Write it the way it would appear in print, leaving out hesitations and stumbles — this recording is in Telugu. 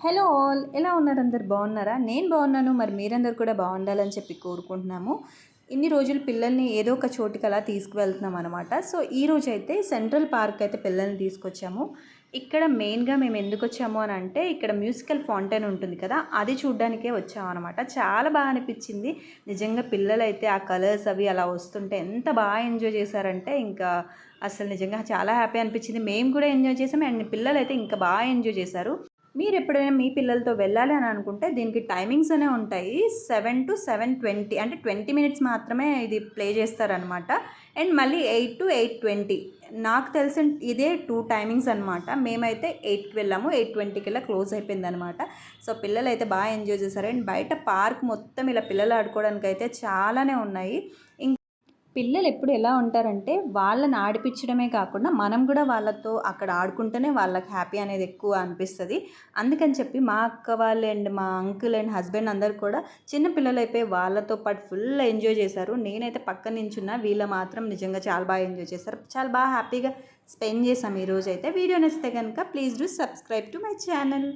హలో ఆల్, ఎలా ఉన్నారు? అందరు బాగున్నారా? నేను బాగున్నాను. మరి మీరందరూ కూడా బాగుండాలని చెప్పి కోరుకుంటున్నాము. ఇన్ని రోజులు పిల్లల్ని ఏదో ఒక చోటికి అలా తీసుకువెళ్తున్నాం అనమాట. సో ఈ రోజు అయితే సెంట్రల్ పార్క్ అయితే పిల్లల్ని తీసుకొచ్చాము. ఇక్కడ మెయిన్గా మేము ఎందుకు వచ్చాము అని అంటే, ఇక్కడ మ్యూజికల్ ఫౌంటైన్ ఉంటుంది కదా, అది చూడ్డానికే వచ్చాము అనమాట. చాలా బాగా అనిపించింది నిజంగా. పిల్లలైతే ఆ కలర్స్ అవి అలా వస్తుంటే ఎంత బాగా ఎంజాయ్ చేశారంటే, ఇంకా అసలు నిజంగా చాలా హ్యాపీ అనిపించింది. మేము కూడా ఎంజాయ్ చేసాం అండ్ పిల్లలైతే ఇంకా బాగా ఎంజాయ్ చేశారు. మీరు ఎప్పుడైనా మీ పిల్లలతో వెళ్ళాలి అని అనుకుంటే దీనికి టైమింగ్స్ అనే ఉంటాయి. 7 to 7:20 అంటే 20 మినిట్స్ మాత్రమే ఇది ప్లే చేస్తారనమాట. అండ్ మళ్ళీ 8 to 8:20. నాకు తెలిసిన ఇదే 2 టైమింగ్స్ అనమాట. మేమైతే 8కి వెళ్ళాము, 8:20 కల్లా క్లోజ్ అయిపోయింది అనమాట. సో పిల్లలు అయితే బాగా ఎంజాయ్ చేశారు. అండ్ బయట పార్క్ మొత్తం ఇలా పిల్లలు ఆడుకోవడానికి అయితే చాలానే ఉన్నాయి. పిల్లలు ఎప్పుడు ఎలా ఉంటారంటే, వాళ్ళని ఆడిపించడమే కాకుండా మనం కూడా వాళ్ళతో అక్కడ ఆడుకుంటేనే వాళ్ళకి హ్యాపీ అనేది ఎక్కువ అనిపిస్తుంది. అందుకని చెప్పి మా అక్క వాళ్ళు అండ్ మా అంకుల్ అండ్ హస్బెండ్ అందరు కూడా చిన్న పిల్లలు అయిపోయి వాళ్ళతో పాటు ఫుల్ ఎంజాయ్ చేశారు. నేనైతే పక్క నించున్నా, వీళ్ళు మాత్రం నిజంగా చాలా బాగా ఎంజాయ్ చేశారు. చాలా బాగా హ్యాపీగా స్పెండ్ చేసాం ఈరోజు అయితే. వీడియో నచ్చితే కనుక please do subscribe to my channel.